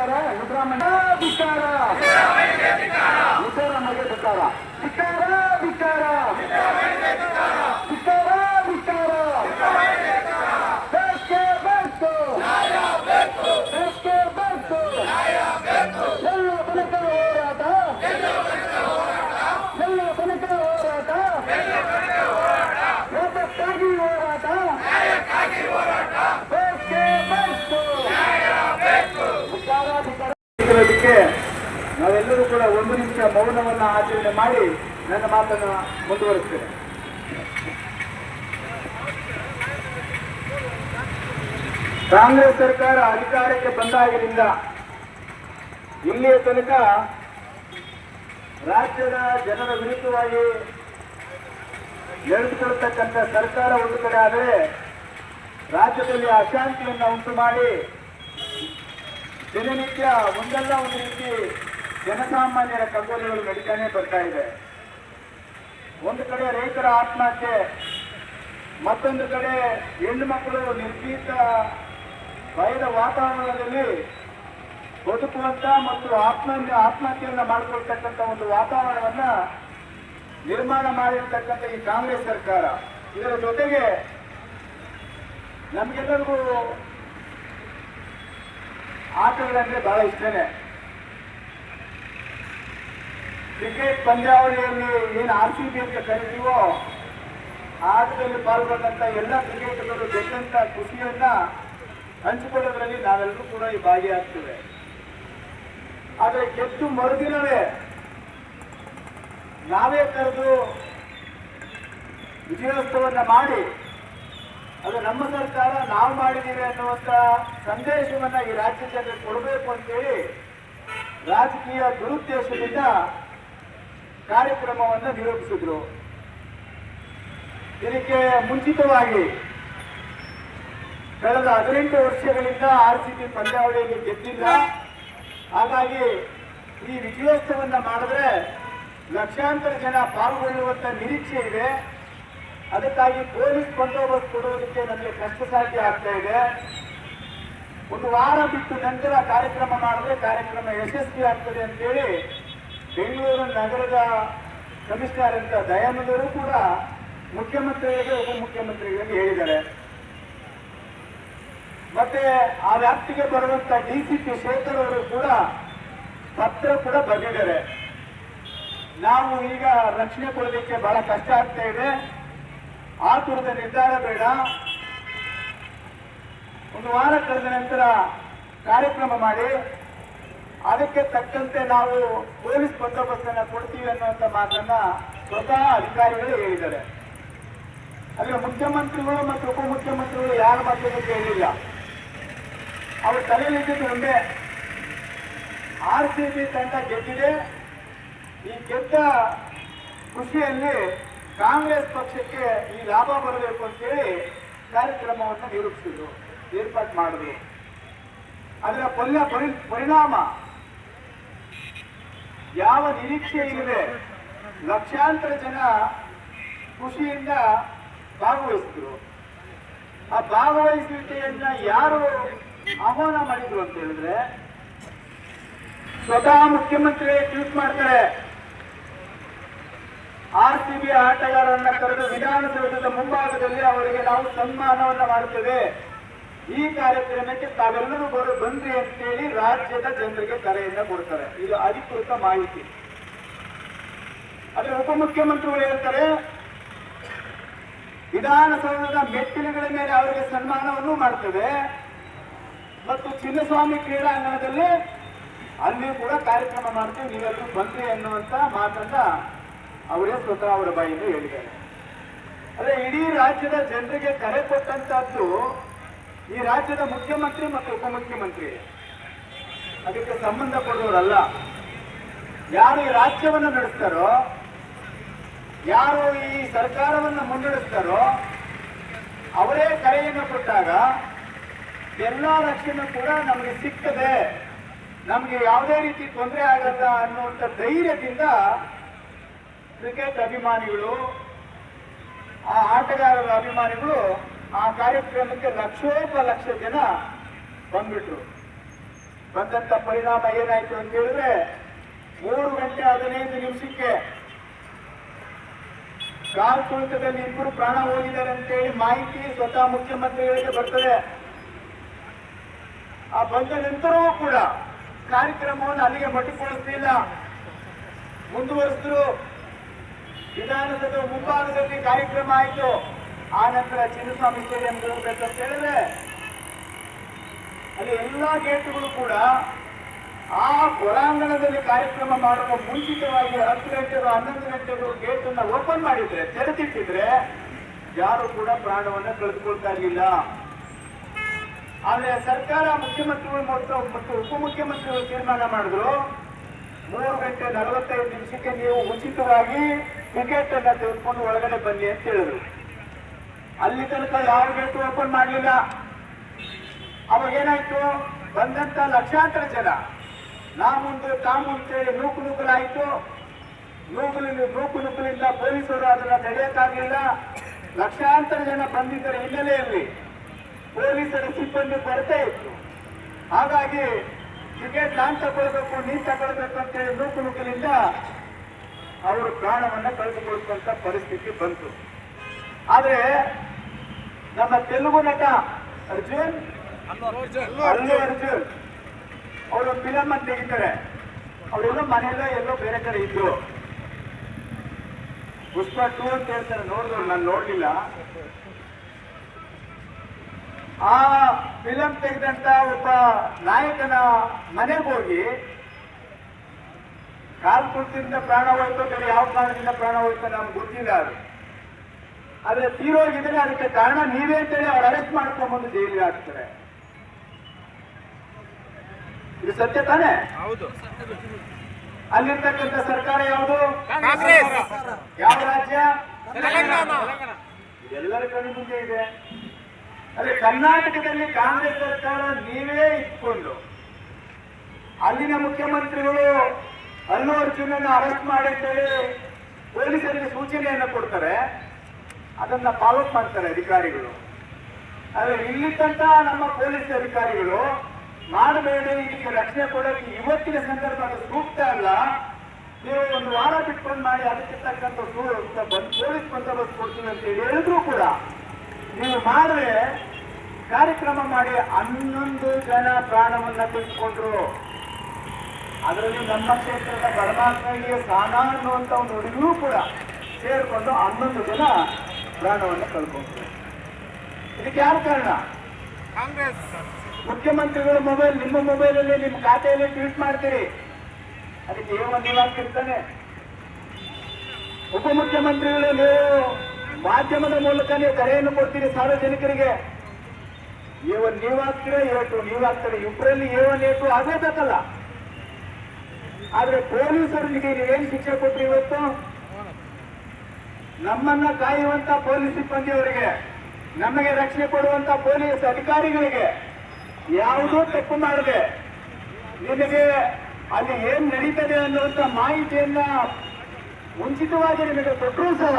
ಹೇಳ್ತಾರೆ ಸಿದ್ದರಾಮಯ್ಯ ಧಿಕ್ಕಾರ, ಸಿದ್ದರಾಮಯ್ಯ ಧಿಕ್ಕಾರ, ಧಿಕ್ಕಾರ ಧಿಕ್ಕಾರ ಧಿಕ್ಕಾರ ಧಿಕ್ಕಾರ. ಬೇಕೇ ಬೇಕು, ಬೇಕೇ ಬೇಕು, ಎಲ್ಲ ತನಕ ಹೋರಾಟ, ಎಲ್ಲ ತನಕ ಹೋರಾಟ, ಯಾತಕ್ಕಾಗಿ ಹೋರಾಟ, ಬೇಕೇ ಬೇಕು. ಧಿಕ್ಕಾರಾಧಿಕಾರಕ್ಕೆ ನಾವೆಲ್ಲರೂ ಕೂಡ 1 ನಿಮಿಷ ಮೌನವನ್ನು ಆಚರಣೆ ಮಾಡಿ ನನ್ನ ಮಾತನ್ನು ಮುಂದುವರಿಸ್ತೇನೆ. ಕಾಂಗ್ರೆಸ್ ಸರ್ಕಾರ ಅಧಿಕಾರಕ್ಕೆ ಬಂದಾಗಿನಿಂದ ಇಲ್ಲಿಯ ತನಕ ರಾಜ್ಯದ ಜನರ ವಿರುದ್ಧವಾಗಿ ನಡೆದುಕೊಳ್ಳತಕ್ಕಂಥ ಸರ್ಕಾರ ಒಂದು ಕಡೆ ಆದರೆ ರಾಜ್ಯದಲ್ಲಿ ಅಶಾಂತಿಯನ್ನು ಉಂಟು ಮಾಡಿ ದಿನನಿತ್ಯ ಒಂದಲ್ಲ ಒಂದು ರೀತಿ ಜನಸಾಮಾನ್ಯರ ಕಗ್ಗೊಲೆಗಳು ನಡೀತಾನೆ ಬರ್ತಾ ಇದೆ. ಒಂದು ಕಡೆ ರೈತರ ಆತ್ಮಹತ್ಯೆ, ಮತ್ತೊಂದು ಕಡೆ ಹೆಣ್ಣು ಮಕ್ಕಳು ನಿರ್ಭೀತ ಭಯದ ವಾತಾವರಣದಲ್ಲಿ ಬದುಕುವಂತ ಮತ್ತು ಆತ್ಮಹತ್ಯೆಯನ್ನ ಮಾಡಿಕೊಳ್ತಕ್ಕಂಥ ಒಂದು ವಾತಾವರಣವನ್ನ ನಿರ್ಮಾಣ ಮಾಡಿರ್ತಕ್ಕಂಥ ಈ ಕಾಂಗ್ರೆಸ್ ಸರ್ಕಾರ, ಇದರ ಜೊತೆಗೆ ನಮಗೆಲ್ಲರಿಗೂ ಆಟಗಳಂದ್ರೆ ಬಹಳ ಇಷ್ಟನೇ. ಕ್ರಿಕೆಟ್ ಪಂದ್ಯಾವಳಿಯಲ್ಲಿ ಏನು RCB ಅಂತ ಕರೀತೀವೋ ಆಟದಲ್ಲಿ ಪಾಲ್ಗೊಂಡಂತ ಎಲ್ಲ ಕ್ರಿಕೆಟರ್ಗಳು ಗೆದ್ದಂತ ಖುಷಿಯನ್ನ ಹಂಚಿಕೊಳ್ಳೋದ್ರಲ್ಲಿ ನಾವೆಲ್ಲರೂ ಕೂಡ ಈ ಭಾಗಿಯಾಗ್ತೇವೆ. ಆದರೆ ಗೆದ್ದು ಮರುದಿನವೇ ನಾವೇ ಕರೆದು ವಿಜಯೋತ್ಸವನ್ನ ಮಾಡಿ ಅದು ನಮ್ಮ ಸರ್ಕಾರ ನಾವು ಮಾಡಿದ್ದೀವಿ ಅನ್ನುವಂತ ಸಂದೇಶವನ್ನ ಈ ರಾಜ್ಯ ಜನರಿಗೆ ಕೊಡಬೇಕು ಅಂತೇಳಿ ರಾಜಕೀಯ ದುರುದ್ದೇಶದಿಂದ ಕಾರ್ಯಕ್ರಮವನ್ನು ನಿರೂಪಿಸಿದ್ರು. ಇದಕ್ಕೆ ಮುಂಚಿತವಾಗಿ ಕಳೆದ 18 ವರ್ಷಗಳಿಂದ RCB ಪಂದ್ಯಾವಳಿಯಲ್ಲಿ ಗೆದ್ದಿಲ್ಲ. ಹಾಗಾಗಿ ಈ ವಿಜಯೋತ್ಸವನ್ನ ಮಾಡಿದ್ರೆ ಲಕ್ಷಾಂತರ ಜನ ಪಾಲ್ಗೊಳ್ಳುವಂತ ನಿರೀಕ್ಷೆ ಇದೆ. ಅದಕ್ಕಾಗಿ ಪೊಲೀಸ್ ಬಂದೋಬಸ್ತ್ ಕೊಡುವುದಕ್ಕೆ ನಮಗೆ ಕಷ್ಟ ಸಾಧ್ಯ ಆಗ್ತಾ ಇದೆ. ಒಂದು ವಾರ ಬಿಟ್ಟು ನಂತರ ಕಾರ್ಯಕ್ರಮ ಮಾಡಿದ್ರೆ ಕಾರ್ಯಕ್ರಮ ಯಶಸ್ವಿ ಆಗ್ತದೆ ಅಂತೇಳಿ ಬೆಂಗಳೂರು ನಗರದ ಕಮಿಷನರ್ ಅಂತ ದಯಾನಂದರು ಕೂಡ ಮುಖ್ಯಮಂತ್ರಿಗಳಿಗೆ ಉಪಮುಖ್ಯಮಂತ್ರಿಗಳಿಗೆ ಹೇಳಿದ್ದಾರೆ. ಮತ್ತೆ ಆ ವ್ಯಾಪ್ತಿಗೆ ಬರುವಂತ DCP ಶೇಖರ್ ಅವರು ಕೂಡ ಪತ್ರ ಕೂಡ ಬರೆದಿದ್ದಾರೆ. ನಾವು ಈಗ ರಕ್ಷಣೆ ಕೊಡೋದಕ್ಕೆ ಬಹಳ ಕಷ್ಟ ಆಗ್ತಾ ಇದೆ, ಆತುರದ ನಿರ್ಧಾರ ಬೇಡ, ಒಂದು ವಾರ ಕಳೆದ ನಂತರ ಕಾರ್ಯಕ್ರಮ ಮಾಡಿ ಅದಕ್ಕೆ ತಕ್ಕಂತೆ ನಾವು ಪೊಲೀಸ್ ಬಂದೋಬಸ್ತನ್ನ ಕೊಡ್ತೀವಿ ಅನ್ನುವಂಥ ಮಾತನ್ನ ಸ್ವತಃ ಅಧಿಕಾರಿಗಳು ಹೇಳಿದ್ದಾರೆ. ಆದರೆ ಮುಖ್ಯಮಂತ್ರಿಗಳು ಮತ್ತು ಉಪಮುಖ್ಯಮಂತ್ರಿಗಳು ಯಾರ ಮಾತನ್ನು ಕೇಳಲಿಲ್ಲ. ಅವ್ರ ತಲೆಯಲ್ಲಿದ್ದು ಒಂದೇ, RCB ತಂಡ ಗೆದ್ದಿದೆ, ಈ ಗೆದ್ದ ಖುಷಿಯಲ್ಲಿ ಕಾಂಗ್ರೆಸ್ ಪಕ್ಷಕ್ಕೆ ಈ ಲಾಭ ಬರಬೇಕು ಅಂತೇಳಿ ಕಾರ್ಯಕ್ರಮವನ್ನು ನಿರೂಪಿಸಿದ್ರು, ಏರ್ಪಾಟ್ ಮಾಡಿದ್ರು. ಅದರ ಪರಿಣಾಮ ಯಾವ ನಿರೀಕ್ಷೆ ಇಲ್ಲದೆ ಲಕ್ಷಾಂತರ ಜನ ಖುಷಿಯಿಂದ ಭಾಗವಹಿಸಿದ್ರು. ಆ ಭಾಗವಹಿಸುವಿಕೆಯನ್ನ ಯಾರು ಆಹ್ವಾನ ಮಾಡಿದ್ರು ಅಂತ ಹೇಳಿದ್ರೆ ಸ್ವತಃ ಮುಖ್ಯಮಂತ್ರಿಗಳೇ ಟ್ವೀಟ್ ಮಾಡ್ತಾರೆ. RCB ಆಟಗಾರರನ್ನ ಕರೆದು ವಿಧಾನಸೌಧದ ಮುಂಭಾಗದಲ್ಲಿ ಅವರಿಗೆ ನಾವು ಸನ್ಮಾನವನ್ನ ಮಾಡುತ್ತೇವೆ, ಈ ಕಾರ್ಯಕ್ರಮಕ್ಕೆ ತಾವೆಲ್ಲರೂ ಬಂದ್ರಿ ಅಂತೇಳಿ ರಾಜ್ಯದ ಜನರಿಗೆ ಕರೆಯನ್ನ ಕೊಡ್ತಾರೆ. ಇದು ಅಧಿಕೃತ ಮಾಹಿತಿ. ಆದ್ರೆ ಉಪಮುಖ್ಯಮಂತ್ರಿಗಳು ಹೇಳ್ತಾರೆ ವಿಧಾನಸೌಧದ ಮೆಟ್ಟಿಲುಗಳ ಮೇಲೆ ಅವರಿಗೆ ಸನ್ಮಾನವನ್ನು ಮಾಡ್ತೇವೆ ಮತ್ತು ಚಿನ್ನಸ್ವಾಮಿ ಕ್ರೀಡಾಂಗಣದಲ್ಲಿ ಅಲ್ಲಿ ಕೂಡ ಕಾರ್ಯಕ್ರಮ ಮಾಡ್ತೀವಿ, ನೀವೆಲ್ಲರೂ ಬಂದ್ರಿ ಅನ್ನುವಂತ ಮಾತನ್ನ ಅವರೇ ಸ್ವತಃ ಅವರ ಬಾಯಿಂದ ಹೇಳಿದ್ದಾರೆ. ಅದೇ ಇಡೀ ರಾಜ್ಯದ ಜನರಿಗೆ ಕರೆ ಕೊಟ್ಟಂತದ್ದು ಈ ರಾಜ್ಯದ ಮುಖ್ಯಮಂತ್ರಿ ಮತ್ತು ಉಪಮುಖ್ಯಮಂತ್ರಿ, ಅದಕ್ಕೆ ಸಂಬಂಧಪಡುವವರಲ್ಲ. ಯಾರು ಈ ರಾಜ್ಯವನ್ನು ನಡೆಸ್ತಾರೋ, ಯಾರು ಈ ಸರ್ಕಾರವನ್ನು ಮುನ್ನಡೆಸ್ತಾರೋ ಅವರೇ ಕರೆಯನ್ನು ಕೊಟ್ಟಾಗ ಎಲ್ಲ ರಕ್ಷಣೆ ಕೂಡ ನಮಗೆ ಸಿಗ್ತದೆ, ನಮಗೆ ಯಾವುದೇ ರೀತಿ ತೊಂದರೆ ಆಗಲ್ಲ ಅನ್ನುವಂಥ ಧೈರ್ಯದಿಂದ ಕ್ರಿಕೆಟ್ ಅಭಿಮಾನಿಗಳು, ಆ ಆಟಗಾರರ ಅಭಿಮಾನಿಗಳು ಆ ಕಾರ್ಯಕ್ರಮಕ್ಕೆ ಲಕ್ಷೋಪಲಕ್ಷ ಜನ ಬಂದ್ಬಿಟ್ರು. ಬಂದಂತ ಪರಿಣಾಮ ಏನಾಯ್ತು ಅಂತ ಹೇಳಿದ್ರೆ 3 ಗಂಟೆ 15 ನಿಮಿಷಕ್ಕೆ ಕಾಲ್ ತುಳಿತದಲ್ಲಿ ಇಬ್ಬರು ಪ್ರಾಣ ಹೋಗಿದ್ದಾರೆ ಅಂತೇಳಿ ಮಾಹಿತಿ ಸ್ವತಃ ಮುಖ್ಯಮಂತ್ರಿಗಳಿಗೆ ಬರ್ತದೆ. ಆ ಬಂದ ನಂತರವೂ ಕೂಡ ಕಾರ್ಯಕ್ರಮವನ್ನು ಅಲ್ಲಿಗೆ ಮೊಟಕುಗೊಳಿಸಲಿಲ್ಲ, ಮುಂದುವರೆಸಿದ್ರು. ವಿಧಾನಸಭೆ ಮುಂಭಾಗದಲ್ಲಿ ಕಾರ್ಯಕ್ರಮ ಆಯಿತು. ಆ ನಂತರ ಚಿನ್ನಸ್ವಾಮಿ ಸ್ಟೇಡಿಯಂ ಹೋಗ್ಬೇಕಂತ ಹೇಳಿದ್ರೆ ಅಲ್ಲಿ ಎಲ್ಲಾ ಗೇಟ್ಗಳು ಕೂಡ ಆ ಹೊರಾಂಗಣದಲ್ಲಿ ಕಾರ್ಯಕ್ರಮ ಮಾಡುವ ಮುಂಚಿತವಾಗಿ 10 ಗಂಟೆಗೂ 11 ಗಂಟೆಗೂ ಗೇಟ್ ಅನ್ನ ಓಪನ್ ಮಾಡಿದ್ರೆ, ತೆರೆದಿಟ್ಟಿದ್ರೆ ಯಾರು ಕೂಡ ಪ್ರಾಣವನ್ನ ಕಳೆದುಕೊಳ್ತಾ ಇರಲಿಲ್ಲ. ಆದ್ರೆ ಸರ್ಕಾರ, ಮುಖ್ಯಮಂತ್ರಿಗಳು ಮತ್ತು ಉಪಮುಖ್ಯಮಂತ್ರಿಗಳು ತೀರ್ಮಾನ ಮಾಡಿದ್ರು, 3 ಗಂಟೆ 45 ನಿಮಿಷಕ್ಕೆ ನೀವು ಉಚಿತವಾಗಿ ಟಿಕೆಟ್ ಅನ್ನ ತೆಗೆದುಕೊಂಡು ಒಳಗಡೆ ಬನ್ನಿ ಅಂತ ಹೇಳಿದ್ರು. ಅಲ್ಲಿ ತನಕ ಯಾವ ಗೇಟ್ ಓಪನ್ ಮಾಡಲಿಲ್ಲ. ಅವಾಗ ಏನಾಯ್ತು, ಬಂದಂತ ಲಕ್ಷಾಂತರ ಜನ ನಾ ಮುಂದೆ ತಾ ಮುಂತೇಳಿ ನೂಕುನುಗ್ಗಲಾಯಿತು. ನೂಕುನುಗ್ಗಲಿಂದ ಪೊಲೀಸರು ಅದನ್ನ ತಡೆಯಕ್ಕಾಗಲಿಲ್ಲ. ಲಕ್ಷಾಂತರ ಜನ ಬಂದಿದ್ದರ ಹಿನ್ನೆಲೆಯಲ್ಲಿ ಪೊಲೀಸರ ಸಿಬ್ಬಂದಿ ಕೊರತೆ ಇತ್ತು. ಹಾಗಾಗಿ ಟಿಕೆಟ್ ನಾನ್ ತಗೊಳ್ಬೇಕು, ನೀನ್ ತಗೊಳ್ಬೇಕು ಅಂತೇಳಿ ನೂಕುನುಗ್ಗಲಿಂದ ಅವರು ಪ್ರಾಣವನ್ನ ಕಳೆದುಕೊಳ್ಳುವಂತ ಪರಿಸ್ಥಿತಿ ಬಂತು. ಆದ್ರೆ ನಮ್ಮ ತೆಲುಗು ನಟ ಅಲ್ಲು ಅರ್ಜುನ್ ಅವರು ಫಿಲಂ ಅಂತ ತೆಗಿತಾರೆ. ಅವರೆಲ್ಲೋ ಮನೆಯಲ್ಲೋ ಎಲ್ಲೋ ಬೇರೆ ಕಡೆ ಇದ್ರು. ಪುಷ್ಪ 2 ಅಂತ ಹೇಳ್ತಾರೆ, ನೋಡಿದ್ರು, ನಾನು ನೋಡ್ಲಿಲ್ಲ. ಆ ಫಿಲಂ ತೆಗೆದಂತ ಒಬ್ಬ ನಾಯಕನ ಮನೆಗೆ ಹೋಗಿ ಕಾಲ್ ಕುಳಿತಿಂದ ಪ್ರಾಣ ಹೋಯ್ತು, ಬೇರೆ ಯಾವ ಕಾರಣದಿಂದ ಪ್ರಾಣ ಹೋಯ್ತು ನಮ್ಗೆ ಗೊತ್ತಿಲ್ಲ. ಅದು ಆದ್ರೆ ತೀರೋಗಿದ್ರೆ ಅದಕ್ಕೆ ಕಾರಣ ನೀವೇ ಅಂತೇಳಿ ಅವ್ರು ಅರೆಸ್ಟ್ ಮಾಡ್ಕೊಂಡ್ಬಂದು ಜೈಲಿಗೆ ಹಾಕ್ತಾರೆ. ಇದು ಸತ್ಯ ತಾನೇ? ಹೌದು. ಅಲ್ಲಿರ್ತಕ್ಕಂಥ ಸರ್ಕಾರ ಯಾವುದು? ಯಾವ ರಾಜ್ಯ? ಎಲ್ಲರ ಕಡೆ ಮುಂದೆ ಇದೆ. ಅದೇ ಕರ್ನಾಟಕದಲ್ಲಿ ಕಾಂಗ್ರೆಸ್ ಸರ್ಕಾರ ನೀವೇ ಇಟ್ಕೊಂಡು ಅಲ್ಲಿನ ಮುಖ್ಯಮಂತ್ರಿಗಳು ಅಲ್ಲು ಅರ್ಜುನನ್ನು ಅರೆಸ್ಟ್ ಮಾಡಿ ಪೊಲೀಸರಿಗೆ ಸೂಚನೆಯನ್ನು ಕೊಡ್ತಾರೆ. ಅದನ್ನ ಫಾಲೋ ಮಾಡ್ತಾರೆ ಅಧಿಕಾರಿಗಳು. ಆದ್ರೆ ಇಲ್ಲಿ ತನಕ ನಮ್ಮ ಪೊಲೀಸ್ ಅಧಿಕಾರಿಗಳು ಮಾಡಬೇಡ, ಇದಕ್ಕೆ ರಕ್ಷಣೆ ಕೊಡೋಕೆ ಇವತ್ತಿನ ಸಂದರ್ಭ ಅದು ಸೂಕ್ತ ಅಲ್ಲ, ನೀವು 1 ವಾರ ಬಿಟ್ಕೊಂಡು ಮಾಡಿ, ಅದಕ್ಕೆ ತಕ್ಕಂತ ಪೊಲೀಸ್ ಬಂದೋಬಸ್ತ್ ಕೊಡ್ತೀವಿ ಅಂತ ಹೇಳಿದ್ರು ಕೂಡ ನೀವು ಮಾಡಿದ್ರೆ ಕಾರ್ಯಕ್ರಮ ಮಾಡಿ 11 ಜನ ಪ್ರಾಣವನ್ನ ತೆಗೆದುಕೊಂಡ್ರು. ಅದರಲ್ಲಿ ನಮ್ಮ ಕ್ಷೇತ್ರದ ಪರಮಾತ್ಮಗೆ ಸಾನ ಅನ್ನುವಂತ ಒಂದು ಹುಡುಗಿಯೂ ಕೂಡ ಸೇರಿಕೊಂಡು 11 ಜನ ಪ್ರಾಣವನ್ನು ಕಳ್ಕೊಂಡ್ರು. ಇದಕ್ಕೆ ಯಾರು ಕಾರಣ? ಕಾಂಗ್ರೆಸ್. ಮುಖ್ಯಮಂತ್ರಿಗಳ ಮೊಬೈಲ್, ನಿಮ್ಮ ಮೊಬೈಲಲ್ಲಿ ನಿಮ್ಮ ಖಾತೆಯಲ್ಲಿ ಟ್ವೀಟ್ ಮಾಡ್ತೀರಿ, ಅದಕ್ಕೆ ನೀವಾಗ್ತಿರ್ತಾನೆ. ಉಪಮುಖ್ಯಮಂತ್ರಿಗಳು ನೀವು ಮಾಧ್ಯಮದ ಮೂಲಕ ನೀವು ಕರೆಯನ್ನು ಕೊಡ್ತೀರಿ ಸಾರ್ವಜನಿಕರಿಗೆ, ನೀವಾಗ್ತೀರಾ ನೀವಾಗ್ತಾರೆ, ಇಬ್ಬರಲ್ಲಿ A1 ಆಗಬೇಕಲ್ಲ. ಆದ್ರೆ ಪೊಲೀಸರಿಗೆ ನೀವೇನು ಶಿಕ್ಷೆ ಕೊಟ್ರಿ ಇವತ್ತು? ನಮ್ಮನ್ನ ಕಾಯುವಂತ ಪೊಲೀಸ್ ಸಿಬ್ಬಂದಿಯವರಿಗೆ, ನಮಗೆ ರಕ್ಷಣೆ ಕೊಡುವಂತ ಪೊಲೀಸ್ ಅಧಿಕಾರಿಗಳಿಗೆ ಯಾವುದೂ ತಪ್ಪು ಮಾಡದೆ ನಿಮಗೆ ಅಲ್ಲಿ ಏನ್ ನಡೀತದೆ ಅನ್ನುವಂತ ಮಾಹಿತಿಯನ್ನ ಮುಂಚಿತವಾಗಿ ನಿಮಗೆ ಕೊಟ್ಟರೂ ಸಹ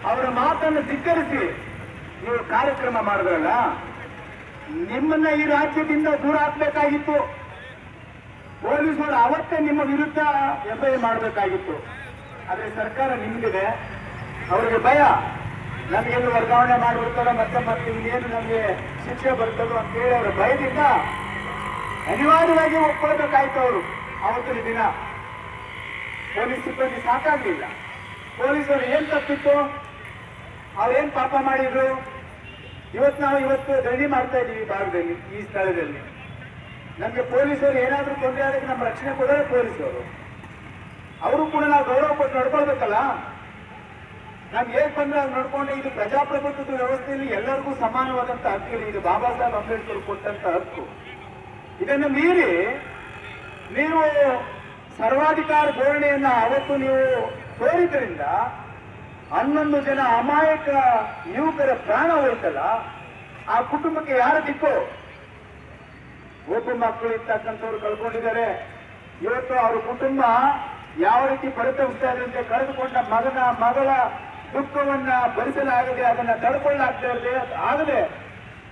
ಅವರ ಮಾತನ್ನು ಧಿಕ್ಕರಿಸಿ ನೀವು ಕಾರ್ಯಕ್ರಮ ಮಾಡಿದ್ರಲ್ಲ, ನಿಮ್ಮನ್ನ ಈ ರಾಜ್ಯದಿಂದ ದೂರ ಹಾಕ್ಬೇಕಾಗಿತ್ತು. ಪೊಲೀಸರು ಅವತ್ತೇ ನಿಮ್ಮ ವಿರುದ್ಧ FIR ಮಾಡಬೇಕಾಗಿತ್ತು. ಆದ್ರೆ ಸರ್ಕಾರ ನಿಮ್ಗಿದೆ, ಅವರಿಗೆ ಭಯ, ನಮಗೆಲ್ಲ ವರ್ಗಾವಣೆ ಮಾಡಿಬಿಡ್ತಾರೋ ಮತ್ತೆ ಇನ್ನೇನು ನಮಗೆ ಶಿಕ್ಷೆ ಬರ್ತದೋ ಅಂತೇಳಿ ಅವರ ಭಯದಿಂದ ಅನಿವಾರ್ಯವಾಗಿ ಒಪ್ಕೊಳ್ಬೇಕಾಯ್ತು. ಅವರು ಅವತ್ತಿನ ದಿನ ಪೊಲೀಸ್ ಸಿಬ್ಬಂದಿ ಸಾಕಾಗ್ಲಿಲ್ಲ. ಪೊಲೀಸರು ಏನ್ ತಪ್ಪಿತ್ತು, ಅವ್ರೇನ್ ಪಾಪ ಮಾಡಿದ್ರು? ಇವತ್ತು ಧರಣಿ ಮಾಡ್ತಾ ಇದೀವಿ ಭಾಗದಲ್ಲಿ, ಈ ಸ್ಥಳದಲ್ಲಿ. ನಮ್ಗೆ ಪೊಲೀಸರು ಏನಾದ್ರೂ ತೊಂದರೆ ಆದ್ರೆ ನಮ್ಮ ರಕ್ಷಣೆ ಕೊಡೋದೇ ಪೊಲೀಸರು. ಅವರು ಕೂಡ ನಾವು ಗೌರವ ಕೊಟ್ಟು ನಡ್ಕೊಳ್ಬೇಕಲ್ಲ. ನಮ್ಗೆ ಹೇಗ್ ಬಂದ್ರೆ ನೋಡ್ಕೊಂಡೆ, ಇದು ಪ್ರಜಾಪ್ರಭುತ್ವದ ವ್ಯವಸ್ಥೆಯಲ್ಲಿ ಎಲ್ಲರಿಗೂ ಸಮಾನವಾದಂತ ಹಕ್ಕಿದೆ. ಇದು ಬಾಬಾ ಸಾಹೇಬ್ ಅಂಬೇಡ್ಕರ್ ಕೊಟ್ಟಂತ ಹಕ್ಕು. ಇದನ್ನು ಮೀರಿ ನೀವು ಸರ್ವಾಧಿಕಾರ ಧೋರಣೆಯನ್ನ ಅವತ್ತು ನೀವು ತೋರಿದ್ರಿಂದ 11 ಜನ ಅಮಾಯಕ ಯುವಕರ ಪ್ರಾಣ ಹೋಯ್ತಲ್ಲ, ಆ ಕುಟುಂಬಕ್ಕೆ ಯಾರ ದಿಕ್ಕು? ಒಬ್ಬ ಮಕ್ಕಳು ಇರ್ತಕ್ಕಂಥವ್ರು ಕಳ್ಕೊಂಡಿದ್ದಾರೆ. ಇವತ್ತು ಅವ್ರ ಕುಟುಂಬ ಯಾವ ರೀತಿ ಪರಿತಪಿಸ್ತಾ ಇದೆ, ಕಳೆದುಕೊಂಡ ಮಗಳ ದುಃಖವನ್ನ ಭರಿಸಲಾಗದೆ, ಅದನ್ನ ತಡ್ಕೊಳ್ಳಾಗದೆ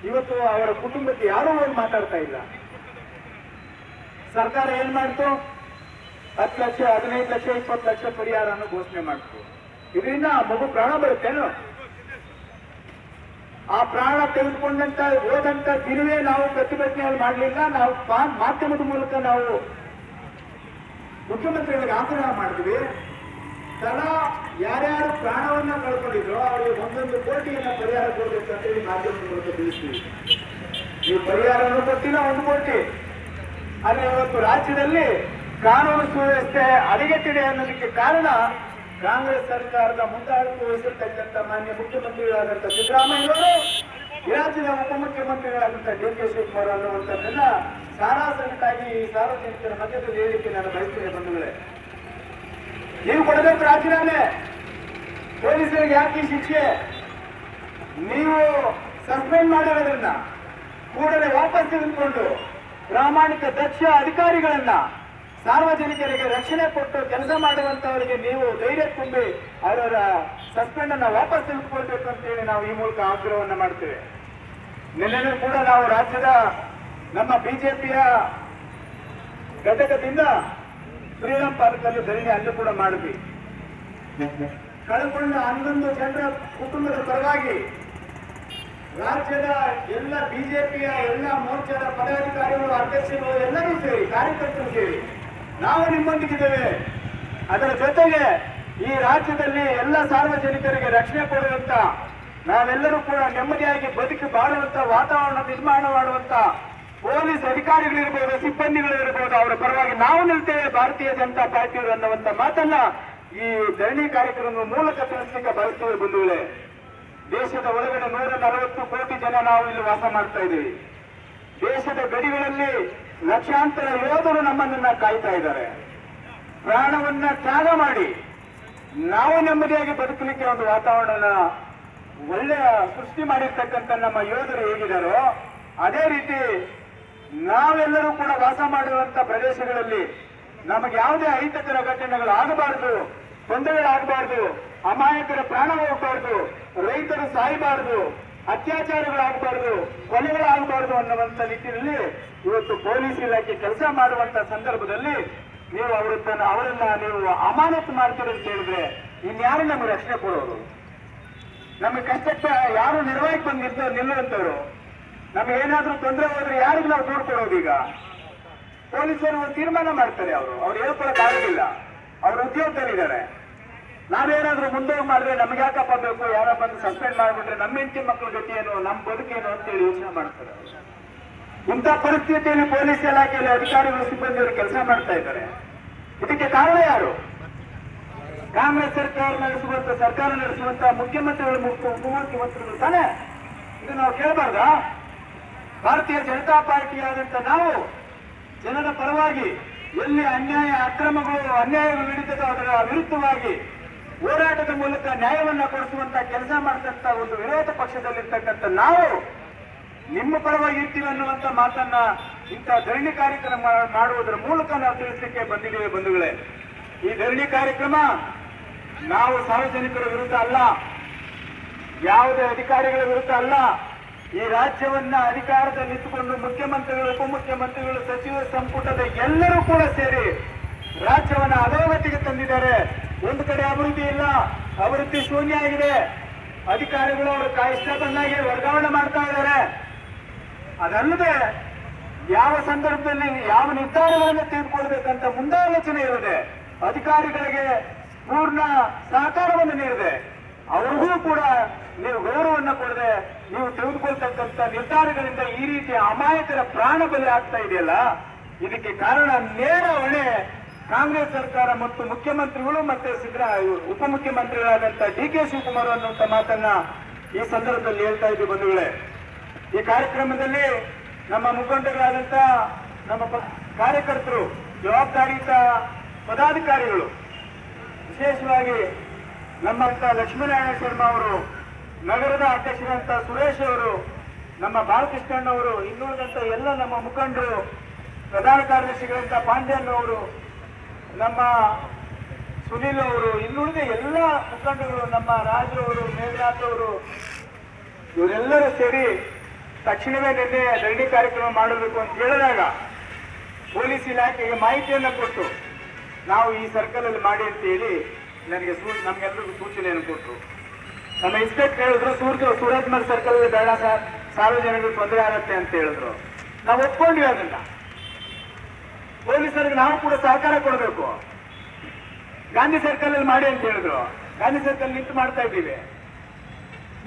ಇವತ್ತು ಅವರ ಕುಟುಂಬಕ್ಕೆ ಯಾರೂ ಹೋಗಿ ಮಾತಾಡ್ತಾ ಇಲ್ಲ. ಸರ್ಕಾರ ಏನ್ ಮಾಡ್ತು? 10 ಲಕ್ಷ, 15 ಲಕ್ಷ, 20 ಲಕ್ಷ ಪರಿಹಾರವನ್ನು ಘೋಷಣೆ ಮಾಡ್ತು. ಇದರಿಂದ ಮಗು ಪ್ರಾಣ ಬರುತ್ತೇನು? ಆ ಪ್ರಾಣ ತೆಗೆದುಕೊಂಡಂತ ಹೋದಂತ ದಿನವೇ ನಾವು ಪ್ರತಿಭಟನೆಯನ್ನು ಮಾಡಲಿಲ್ಲ. ನಾವು ಮಾಧ್ಯಮದ ಮೂಲಕ ನಾವು ಮುಖ್ಯಮಂತ್ರಿಗಳಿಗೆ ಆಗ್ರಹ ಮಾಡಿದ್ವಿ. ತಲಾ ಯಾರ್ಯಾರು ಪ್ರಾಣವನ್ನ ಕಳ್ಕೊಂಡಿದ್ರು ಅವರಿಗೆ 1 ಕೋಟಿಯನ್ನ ಪರಿಹಾರ ಕೊಡಬೇಕು ಅಂತ ಹೇಳಿ ಮಾಧ್ಯಮದ ಮೂಲಕ ತಿಳಿಸ್ತೀವಿ. ನೀವು ಪರಿಹಾರವನ್ನು ಕೊಟ್ಟಿಲ್ಲ 1 ಕೋಟಿ. ಆದರೆ ಇವತ್ತು ರಾಜ್ಯದಲ್ಲಿ ಕಾನೂನು ಸುವ್ಯವಸ್ಥೆ ಹದಗೆಟ್ಟಿದೆ ಅನ್ನೋದಕ್ಕೆ ಕಾರಣ ಕಾಂಗ್ರೆಸ್ ಸರ್ಕಾರದ ಮುಂದಾಳತ್ವ ವಹಿಸಿರ್ತಕ್ಕಂಥ ಮಾನ್ಯ ಮುಖ್ಯಮಂತ್ರಿಗಳಾದಂಥ ಸಿದ್ದರಾಮಯ್ಯವರು, ರಾಜ್ಯದ ಉಪಮುಖ್ಯಮಂತ್ರಿಗಳಾದಂಥ ಡಿ.ಕೆ. ಶಿವಕುಮಾರ್ ಅನ್ನುವಂಥದ್ದನ್ನ ಸಾರಾಸಗಟಾಗಿ ಈ ಸಾರ್ವಜನಿಕರ ಮಧ್ಯದಲ್ಲಿ ಹೇಳಿಕೆ ನಾನು ಬಯಸ್ತೇನೆ. ಬಂಧುಗಳೇ, ನೀವು ಕೊಡಬೇಕು ರಾಜೀನಾಮೆ. ಪೊಲೀಸರಿಗೆ ಯಾಕೆ ಶಿಕ್ಷೆ? ನೀವು ಸಸ್ಪೆಂಡ್ ಮಾಡಿರೋದ್ರನ್ನ ಕೂಡಲೇ ವಾಪಸ್ ತೆಗೆದುಕೊಂಡು ಪ್ರಾಮಾಣಿಕ ದಕ್ಷ ಅಧಿಕಾರಿಗಳನ್ನ, ಸಾರ್ವಜನಿಕರಿಗೆ ರಕ್ಷಣೆ ಕೊಟ್ಟು ಕೆಲಸ ಮಾಡುವಂತವರಿಗೆ ನೀವು ಧೈರ್ಯ ತುಂಬಿ ಅವರ ಸಸ್ಪೆಂಡ್ ಅನ್ನ ವಾಪಸ್ ತೆಗೆದುಕೊಳ್ಬೇಕು ಅಂತೇಳಿ ನಾವು ಈ ಮೂಲಕ ಆಗ್ರಹವನ್ನ ಮಾಡ್ತೇವೆ. ನಿನ್ನೆ ಕೂಡ ನಾವು ರಾಜ್ಯದ ನಮ್ಮ ಬಿಜೆಪಿಯ ಘಟಕದಿಂದ ಫ್ರೀಡಂ ಪಾರ್ಕ್ ಅಲ್ಲಿ ಧರಣಿ ಅಲ್ಲೂ ಕೂಡ ಮಾಡಿದ್ವಿ. ಕಳೆದುಕೊಂಡ 11 ಜನರ ಕುಟುಂಬದ ಪರವಾಗಿ ರಾಜ್ಯದ ಎಲ್ಲ ಬಿಜೆಪಿಯ ಎಲ್ಲ ಮೋರ್ಚಾದ ಪದಾಧಿಕಾರಿಗಳು, ಅಧ್ಯಕ್ಷರು ಎಲ್ಲರೂ ಸೇರಿ, ಕಾರ್ಯಕರ್ತರು ಸೇರಿ ನಾವು ನಿಮ್ಮೊಂದಿಗಿದ್ದೇವೆ. ಅದರ ಜೊತೆಗೆ ಈ ರಾಜ್ಯದಲ್ಲಿ ಎಲ್ಲ ಸಾರ್ವಜನಿಕರಿಗೆ ರಕ್ಷಣೆ ಕೊಡುವಂತ, ನಾವೆಲ್ಲರೂ ಕೂಡ ನೆಮ್ಮದಿಯಾಗಿ ಬದುಕಿ ಬಾಳುವಂತ ವಾತಾವರಣ ನಿರ್ಮಾಣ ಮಾಡುವಂತ ಪೊಲೀಸ್ ಅಧಿಕಾರಿಗಳಿರ್ಬೋದು, ಸಿಬ್ಬಂದಿಗಳಿರ್ಬೋದು, ಅವರ ಪರವಾಗಿ ನಾವು ನಿಲ್ತೇವೆ ಭಾರತೀಯ ಜನತಾ ಪಾರ್ಟಿಯವರು ಅನ್ನುವಂತ ಮಾತನ್ನ ಈ ಧರಣಿ ಕಾರ್ಯಕ್ರಮದ ಮೂಲಕ ತಿಳಿಸಲಿಕ್ಕೆ ಬಯಸ್ತೇವೆ. ಬಂಧುಗಳೇ, ದೇಶದ ಒಳಗಡೆ 140 ಕೋಟಿ ಜನ ನಾವು ಇಲ್ಲಿ ವಾಸ ಮಾಡ್ತಾ ಇದ್ದೀವಿ. ದೇಶದ ಗಡಿಗಳಲ್ಲಿ ಲಕ್ಷಾಂತರ ಯೋಧರು ನಮ್ಮನ್ನ ಕಾಯ್ತಾ ಇದ್ದಾರೆ. ಪ್ರಾಣವನ್ನ ತ್ಯಾಗ ಮಾಡಿ ನಾವು ನೆಮ್ಮದಿಯಾಗಿ ಬದುಕಲಿಕ್ಕೆ ಒಂದು ವಾತಾವರಣ ಒಳ್ಳೆಯ ಸೃಷ್ಟಿ ಮಾಡಿರ್ತಕ್ಕಂಥ ನಮ್ಮ ಯೋಧರು ಹೇಗಿದ್ದಾರೋ ಅದೇ ರೀತಿ ನಾವೆಲ್ಲರೂ ಕೂಡ ವಾಸ ಮಾಡಿರುವಂತ ಪ್ರದೇಶಗಳಲ್ಲಿ ನಮಗೆ ಯಾವುದೇ ಅಹಿತಕರ ಘಟನೆಗಳು ಆಗಬಾರದು, ತೊಂದರೆಗಳಾಗಬಾರದು, ಅಮಾಯಕರ ಪ್ರಾಣ ಹೋಗಬಾರದು, ರೈತರು ಸಾಯಬಾರದು, ಅತ್ಯಾಚಾರಗಳಾಗಬಾರದು, ಕೊಲೆಗಳಾಗಬಾರದು ಅನ್ನುವಂತ ನಿಟ್ಟಿನಲ್ಲಿ ಇವತ್ತು ಪೊಲೀಸ್ ಇಲಾಖೆ ಕೆಲಸ ಮಾಡುವಂತ ಸಂದರ್ಭದಲ್ಲಿ ನೀವು ಅವರನ್ನ ನೀವು ಅಮಾನತು ಮಾಡ್ತೀರಿ ಅಂತ ಹೇಳಿದ್ರೆ ಇನ್ಯಾರು ನಮಗೆ ರಕ್ಷಣೆ ಕೊಡೋರು? ನಮಗೆ ಕಷ್ಟಕ್ಕೆ ಯಾರು ನೆರವಾಗಿ ಬಂದು ನಿಲ್ಲುವಂತವ್ರು? ನಮ್ಗೆ ಏನಾದ್ರೂ ತೊಂದರೆ ಹೋದ್ರೆ ಯಾರಿಗೂ ನಾವು ದೂರು ಕೊಡೋದು? ಈಗ ಪೊಲೀಸರು ಒಂದು ತೀರ್ಮಾನ ಮಾಡ್ತಾರೆ, ಅವ್ರು ಹೇಳ್ಕೊಳಕ್ ಆಗೋದಿಲ್ಲ, ಅವ್ರ ಉದ್ಯೋಗದಲ್ಲಿದ್ದಾರೆ. ನಾವೇನಾದ್ರೂ ಮುಂದೋಗಿ ಮಾಡಿದ್ರೆ ನಮ್ಗೆ ಯಾಕಪ್ಪ ಬೇಕು, ಯಾರ ಬಂದು ಸಸ್ಪೆಂಡ್ ಮಾಡ್ಬಿಟ್ರೆ ನಮ್ಮ ಹೆಂಡತಿ ಮಕ್ಕಳ ಗತಿ ಏನು, ನಮ್ಮ ಬದುಕೇನು ಅಂತೇಳಿ ಯೋಚನೆ ಮಾಡ್ತಾರೆ. ಇಂಥ ಪರಿಸ್ಥಿತಿಯಲ್ಲಿ ಪೊಲೀಸ್ ಇಲಾಖೆಯಲ್ಲಿ ಅಧಿಕಾರಿಗಳು, ಸಿಬ್ಬಂದಿಗಳು ಕೆಲಸ ಮಾಡ್ತಾ ಇದ್ದಾರೆ. ಇದಕ್ಕೆ ಕಾರಣ ಯಾರು? ಕಾಂಗ್ರೆಸ್ ಸರ್ಕಾರ ನಡೆಸುವಂತ ಮುಖ್ಯಮಂತ್ರಿಗಳು, ಉಪಮುಖ್ಯಮಂತ್ರಿಗಳು ತಾನೇ. ಇದು ನಾವು ಕೇಳಬಾರ್ದ? ಭಾರತೀಯ ಜನತಾ ಪಾರ್ಟಿಯಾದಂತ ನಾವು ಜನರ ಪರವಾಗಿ ಎಲ್ಲಿ ಅನ್ಯಾಯ, ಅಕ್ರಮಗಳು, ಅನ್ಯಾಯಗಳು ನಡೀತದೋ ಅದರ ವಿರುದ್ಧವಾಗಿ ಹೋರಾಟದ ಮೂಲಕ ನ್ಯಾಯವನ್ನ ಕೊಡಿಸುವಂತ ಕೆಲಸ ಮಾಡತಕ್ಕಂತ ಒಂದು ವಿರೋಧ ಪಕ್ಷದಲ್ಲಿರ್ತಕ್ಕಂಥ ನಾವು ನಿಮ್ಮ ಪರವಾಗಿ ಇರ್ತೀವಿ ಅನ್ನುವಂತ ಮಾತನ್ನ ಇಂಥ ಧರಣಿ ಕಾರ್ಯಕ್ರಮ ಮಾಡುವುದರ ಮೂಲಕ ನಾವು ತಿಳಿಸಲಿಕ್ಕೆ ಬಂದಿದ್ದೇವೆ. ಬಂಧುಗಳೇ, ಈ ಧರಣಿ ಕಾರ್ಯಕ್ರಮ ನಾವು ಸಾರ್ವಜನಿಕರ ವಿರುದ್ಧ ಅಲ್ಲ, ಯಾವುದೇ ಅಧಿಕಾರಿಗಳ ವಿರುದ್ಧ ಅಲ್ಲ. ಈ ರಾಜ್ಯವನ್ನ ಅಧಿಕಾರದಲ್ಲಿ ಇಟ್ಟುಕೊಂಡು ಮುಖ್ಯಮಂತ್ರಿಗಳು, ಉಪಮುಖ್ಯಮಂತ್ರಿಗಳು, ಸಚಿವ ಸಂಪುಟದ ಎಲ್ಲರೂ ಕೂಡ ಸೇರಿ ರಾಜ್ಯವನ್ನ ಅಧೋಗತಿಗೆ ತಂದಿದ್ದಾರೆ. ಒಂದು ಕಡೆ ಅಭಿವೃದ್ಧಿ ಇಲ್ಲ, ಅಭಿವೃದ್ಧಿ ಶೂನ್ಯ ಆಗಿದೆ. ಅಧಿಕಾರಿಗಳು ಅವರು ಇಷ್ಟ ಬಂದಾಗಿ ವರ್ಗಾವಣೆ ಮಾಡ್ತಾ ಇದ್ದಾರೆ. ಅದಲ್ಲದೆ ಯಾವ ಸಂದರ್ಭದಲ್ಲಿ ಯಾವ ನಿರ್ಧಾರಗಳನ್ನು ತೆಗೆದುಕೊಳ್ಬೇಕಂತ ಮುಂದಾಲೋಚನೆ ಇರದೆ, ಅಧಿಕಾರಿಗಳಿಗೆ ಪೂರ್ಣ ಸಹಕಾರವನ್ನು ನೀಡಿದೆ, ಅವ್ರಿಗೂ ಕೂಡ ನೀವು ಗೌರವವನ್ನು ಕೊಡದೆ ನೀವು ತೆಗೆದುಕೊಳ್ತಕ್ಕಂಥ ನಿರ್ಧಾರಗಳಿಂದ ಈ ರೀತಿಯ ಅಮಾಯಕರ ಪ್ರಾಣ ಬಲಿ ಆಗ್ತಾ ಇದೆಯಲ್ಲ, ಇದಕ್ಕೆ ಕಾರಣ ನೇರ ಹೊಣೆ ಕಾಂಗ್ರೆಸ್ ಸರ್ಕಾರ ಮತ್ತು ಮುಖ್ಯಮಂತ್ರಿಗಳು ಮತ್ತೆ ಉಪಮುಖ್ಯಮಂತ್ರಿಗಳಾದಂಥ ಡಿ.ಕೆ. ಶಿವಕುಮಾರ್ ಅನ್ನುವಂಥ ಮಾತನ್ನ ಈ ಸಂದರ್ಭದಲ್ಲಿ ಹೇಳ್ತಾ ಇದ್ದೀವಿ. ಬಂಧುಗಳೇ, ಈ ಕಾರ್ಯಕ್ರಮದಲ್ಲಿ ನಮ್ಮ ಮುಖಂಡರಾದಂಥ ನಮ್ಮ ಕಾರ್ಯಕರ್ತರು, ಜವಾಬ್ದಾರಿಯುತ ಪದಾಧಿಕಾರಿಗಳು, ವಿಶೇಷವಾಗಿ ನಮ್ಮಂತ ಲಕ್ಷ್ಮೀನಾರಾಯಣ ಶರ್ಮಾ ಅವರು, ನಗರದ ಅಧ್ಯಕ್ಷರಂತ ಸುರೇಶ್ ಅವರು, ನಮ್ಮ ಬಾಲಕೃಷ್ಣಣ್ಣ ಅವರು, ಇನ್ನುಳಿದಂತ ಎಲ್ಲ ನಮ್ಮ ಮುಖಂಡರು, ಪ್ರಧಾನ ಕಾರ್ಯದರ್ಶಿಗಳಂತ ಪಾಂಡ್ಯನ್ ಅವರು, ನಮ್ಮ ಸುನೀಲ್ ಅವರು, ಇನ್ನುಳಿದ ಎಲ್ಲ ಮುಖಂಡರು, ನಮ್ಮ ರಾಜು ಅವರು, ಮೇಘನಾಥ್ ಅವರು, ಇವರೆಲ್ಲರೂ ಸೇರಿ ತಕ್ಷಣವೇ ನಿನ್ನೆ ಧರಣಿ ಕಾರ್ಯಕ್ರಮ ಮಾಡಬೇಕು ಅಂತ ಹೇಳಿದಾಗ ಪೊಲೀಸ್ ಇಲಾಖೆಗೆ ಮಾಹಿತಿಯನ್ನು ಕೊಟ್ಟು ನಾವು ಈ ಸರ್ಕಲ್ ಅಲ್ಲಿ ಮಾಡಿ ಅಂತ ಹೇಳಿ ನನಗೆ ನಮ್ಗೆಲ್ಲರಿಗೂ ಸೂಚನೆಯನ್ನು ಕೊಟ್ಟರು. ನಮ್ಮ ಇನ್ಸ್ಪೆಕ್ಟರ್ ಹೇಳಿದ್ರು ಸೂರಜ್ ಮಲ್ ಸರ್ಕಲ್ ಬೇಡ ಸರ್, ಸಾರ್ವಜನಿಕರಿಗೆ ತೊಂದರೆ ಆಗುತ್ತೆ ಅಂತ ಹೇಳಿದ್ರು. ನಾವು ಒಪ್ಕೊಂಡ್ವಿ ಅದನ್ನ. ಪೊಲೀಸರಿಗೆ ನಾವು ಕೂಡ ಸಹಕಾರ ಕೊಡಬೇಕು. ಗಾಂಧಿ ಸರ್ಕಲ್ ಅಲ್ಲಿ ಮಾಡಿ ಅಂತ ಹೇಳಿದ್ರು, ಗಾಂಧಿ ಸರ್ಕಲ್ ನಿಂತು ಮಾಡ್ತಾ ಇದ್ದೀವಿ.